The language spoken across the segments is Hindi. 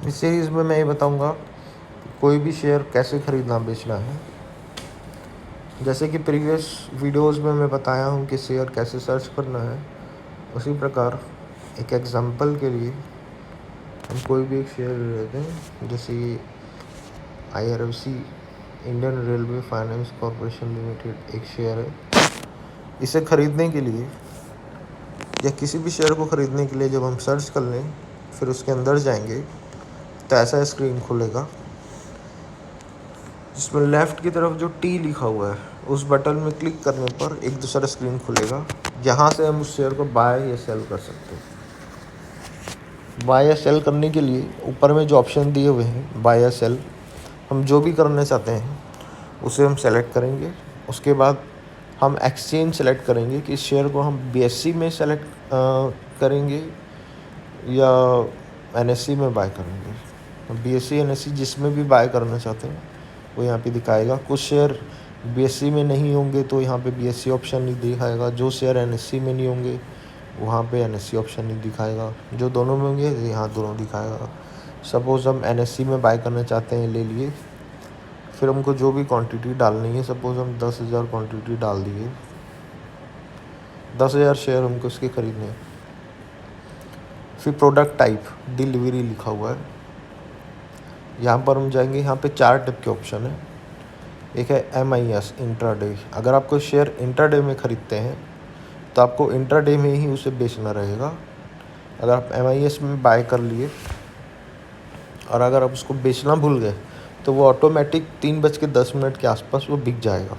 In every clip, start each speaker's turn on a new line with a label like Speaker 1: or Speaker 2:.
Speaker 1: इस सीरीज़ में मैं ये बताऊंगा कि कोई भी शेयर कैसे ख़रीदना बेचना है। जैसे कि प्रीवियस वीडियोस में मैं बताया हूँ कि शेयर कैसे सर्च करना है, उसी प्रकार एक एग्जांपल के लिए हम कोई भी एक शेयर ले लेते हैं। जैसे IRFC Indian railway finance corporation limited एक शेयर है। इसे ख़रीदने के लिए या किसी भी शेयर को ख़रीदने के लिए जब हम सर्च कर लें, फिर उसके अंदर जाएंगे तो ऐसा स्क्रीन खुलेगा जिसमें लेफ़्ट की तरफ जो T लिखा हुआ है उस बटन में क्लिक करने पर एक दूसरा स्क्रीन खुलेगा, जहाँ से हम उस शेयर को बाय या सेल कर सकते हैं। बाय या सेल करने के लिए ऊपर में जो ऑप्शन दिए हुए हैं बाय या सेल, हम जो भी करना चाहते हैं उसे हम सेलेक्ट करेंगे। उसके बाद हम एक्सचेंज सेलेक्ट करेंगे कि इस शेयर को हम BSE में सेलेक्ट करेंगे या NSE में बाय करेंगे। BSE NSE जिसमें भी बाय करना चाहते हैं वो यहाँ पे दिखाएगा। कुछ शेयर BSE में नहीं होंगे तो यहाँ पे BSE ऑप्शन नहीं दिखाएगा। जो शेयर NSE में नहीं होंगे वहाँ पे NSE ऑप्शन नहीं दिखाएगा। जो दोनों में होंगे यहाँ दोनों दिखाएगा। सपोज़ हम NSE में बाय करना चाहते हैं, ले लिए, फिर हमको जो भी क्वांटिटी डालनी है, सपोज़ हम 10,000 क्वांटिटी डाल दिए, 10,000 शेयर हमको इसके खरीदने हैं। फिर प्रोडक्ट टाइप डिलीवरी लिखा हुआ है, यहाँ पर हम जाएंगे। यहाँ पे 4 टाइप के ऑप्शन है। एक है MIS इंट्राडे। अगर आप कोई शेयर इंट्राडे में ख़रीदते हैं तो आपको इंट्राडे में ही उसे बेचना रहेगा। अगर आप MIS में बाय कर लिए और अगर आप उसको बेचना भूल गए तो वो ऑटोमेटिक 3:10 के आसपास वो बिक जाएगा।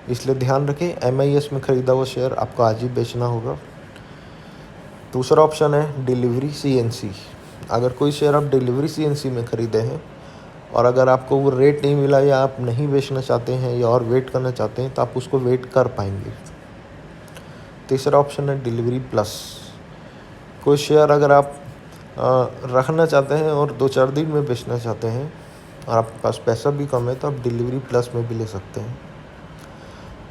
Speaker 1: इसलिए ध्यान रखें, MIS में ख़रीदा हुआ शेयर आपको आज ही बेचना होगा। दूसरा ऑप्शन है डिलीवरी CNC। अगर कोई शेयर आप डिलीवरी CNC में ख़रीदे हैं और अगर आपको वो रेट नहीं मिला या आप नहीं बेचना चाहते हैं या और वेट करना चाहते हैं तो आप उसको वेट कर पाएंगे। तीसरा ऑप्शन है डिलीवरी प्लस। कोई शेयर अगर आप रखना चाहते हैं और 2-4 दिन में बेचना चाहते हैं और आपके पास पैसा भी कम है तो आप डिलीवरी प्लस में भी ले सकते हैं।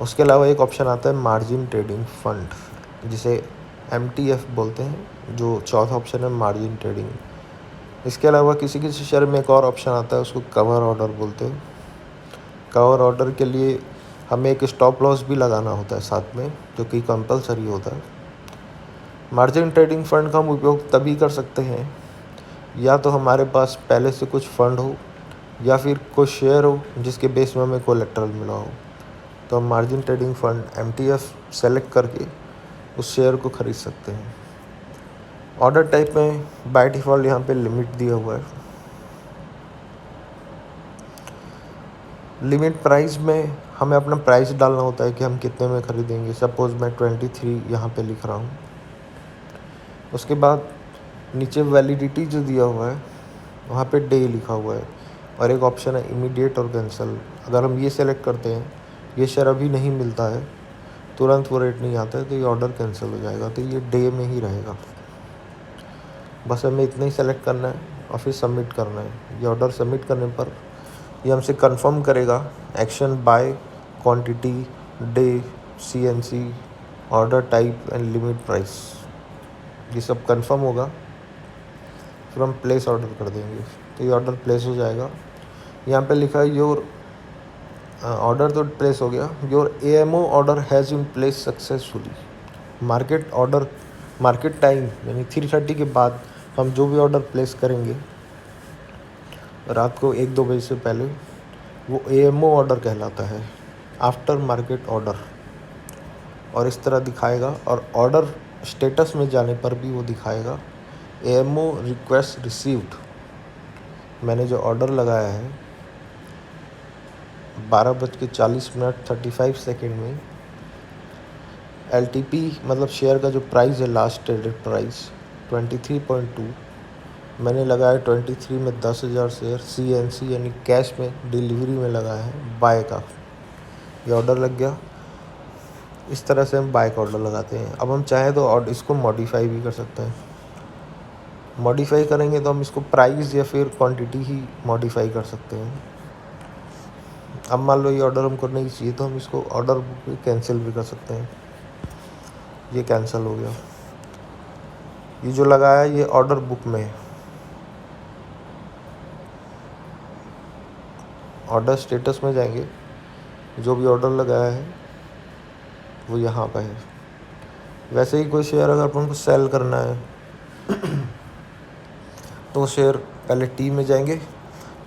Speaker 1: उसके अलावा एक ऑप्शन आता है मार्जिन ट्रेडिंग फंड, जिसे MTF बोलते हैं। जो चौथा ऑप्शन है मार्जिन ट्रेडिंग। इसके अलावा किसी किसी शेयर में एक और ऑप्शन आता है, उसको कवर ऑर्डर बोलते हैं। कवर ऑर्डर के लिए हमें एक स्टॉप लॉस भी लगाना होता है साथ में, जो कि कंपलसरी होता है। मार्जिन ट्रेडिंग फ़ंड का हम उपयोग तभी कर सकते हैं या तो हमारे पास पहले से कुछ फ़ंड हो या फिर कोई शेयर हो जिसके बेस में हमें कोलेट्रल मिला हो, तो हम margin trading fund MTF select करके उस शेयर को ख़रीद सकते हैं। ऑर्डर टाइप में बाय डिफ़ॉल्ट यहाँ पे लिमिट दिया हुआ है। लिमिट प्राइस में हमें अपना प्राइस डालना होता है कि हम कितने में ख़रीदेंगे। सपोज़ मैं 23 यहाँ पे लिख रहा हूँ। उसके बाद नीचे वैलिडिटी जो दिया हुआ है वहाँ पे डे लिखा हुआ है और एक ऑप्शन है इमीडिएट और कैंसिल। अगर हम ये सेलेक्ट करते हैं, ये शेयर अभी नहीं मिलता है, तुरंत वो रेट नहीं आता है, तो ये ऑर्डर कैंसिल हो जाएगा, तो ये डे में ही रहेगा। बस हमें इतना ही सेलेक्ट करना है और फिर सबमिट करना है। ये ऑर्डर सबमिट करने पर ये हमसे कंफर्म करेगा action by, quantity, day, CNC, order type and limit price. ये सब कंफर्म होगा, फिर हम प्लेस ऑर्डर कर देंगे तो ये ऑर्डर प्लेस हो जाएगा। यहाँ पे लिखा है योर ऑर्डर तो प्लेस हो गया। Your AMO order has in place successfully. Market time यानी 3:30 के बाद हम जो भी ऑर्डर प्लेस करेंगे रात को 1-2 बजे से पहले, वो AMO ऑर्डर कहलाता है, आफ्टर मार्केट ऑर्डर। और इस तरह दिखाएगा और ऑर्डर स्टेटस में जाने पर भी वो दिखाएगा AMO रिक्वेस्ट रिसीव्ड। मैंने जो ऑर्डर लगाया है 12:40 में LTP मतलब शेयर का जो प्राइस है, लास्ट ट्रेडेड प्राइस 23.2, मैंने लगाया 23 में 10,000 शेयर CNC यानी कैश में डिलीवरी में लगाया है बाय का। ये ऑर्डर लग गया। इस तरह से हम बाय का ऑर्डर लगाते हैं। अब हम चाहें तो इसको मॉडिफाई भी कर सकते हैं। मॉडिफाई करेंगे तो हम इसको प्राइस या फिर क्वांटिटी ही मॉडिफाई कर सकते हैं। अब मान लो ये ऑर्डर हमको नहीं चाहिए तो हम इसको ऑर्डर बुक भी कैंसिल भी कर सकते हैं। ये कैंसिल हो गया। ये जो लगाया ये ऑर्डर बुक में है। ऑर्डर स्टेटस में जाएंगे, जो भी ऑर्डर लगाया है वो यहाँ पे है। वैसे ही कोई शेयर अगर अपन को सेल करना है तो शेयर पहले टी में जाएंगे,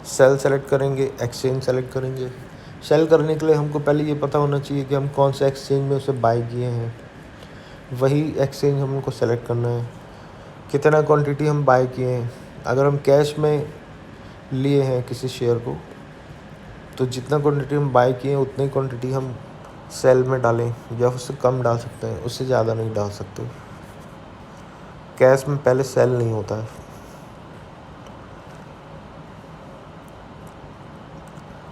Speaker 1: सेल सेलेक्ट करेंगे, एक्सचेंज सेलेक्ट करेंगे। सेल करने के लिए हमको पहले ये पता होना चाहिए कि हम कौन सा एक्सचेंज में उसे बाय किए हैं, वही एक्सचेंज हमको सेलेक्ट करना है। कितना क्वांटिटी हम बाय किए हैं, अगर हम कैश में लिए हैं किसी शेयर को तो जितना क्वांटिटी हम बाय किए हैं उतनी क्वांटिटी हम सेल में डालें, या उससे कम डाल सकते हैं, उससे ज़्यादा नहीं डाल सकते। कैश में पहले सेल नहीं होता है।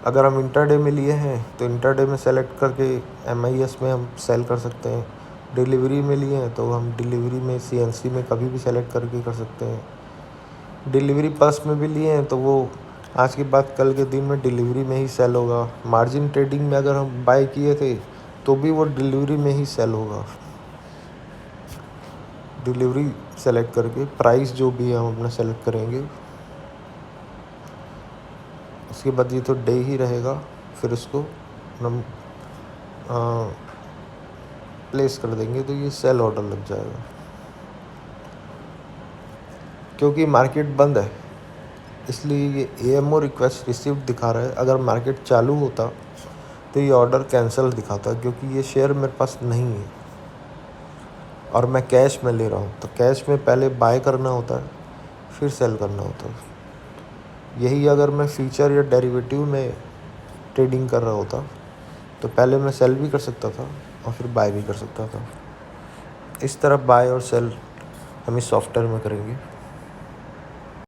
Speaker 1: अगर हम इंटरडे में लिए हैं तो इंटरडे में सेलेक्ट करके MIS में हम सेल कर सकते हैं। डिलीवरी में लिए हैं तो हम डिलीवरी में CNC में कभी भी सेलेक्ट करके कर सकते हैं। डिलीवरी पर्स में भी लिए हैं तो वो आज के बाद कल के दिन में डिलीवरी में ही सेल होगा। मार्जिन ट्रेडिंग में अगर हम बाय किए थे तो भी वो डिलीवरी में ही सेल होगा। डिलीवरी सेलेक्ट करके प्राइस जो भी है हम अपना सेलेक्ट करेंगे। उसके बाद ये तो डे ही रहेगा, फिर इसको हम प्लेस कर देंगे तो ये सेल ऑर्डर लग जाएगा। क्योंकि मार्केट बंद है इसलिए ये AMO रिक्वेस्ट रिसीव्ड दिखा रहा है। अगर मार्केट चालू होता तो ये ऑर्डर कैंसिल दिखाता, क्योंकि ये शेयर मेरे पास नहीं है और मैं कैश में ले रहा हूँ। तो कैश में पहले बाय करना होता है, फिर सेल करना होता है। यही अगर मैं फ्यूचर या डेरिवेटिव में ट्रेडिंग कर रहा होता तो पहले मैं सेल भी कर सकता था और फिर बाय भी कर सकता था। इस तरह बाय और सेल हम इस सॉफ्टवेयर में करेंगे।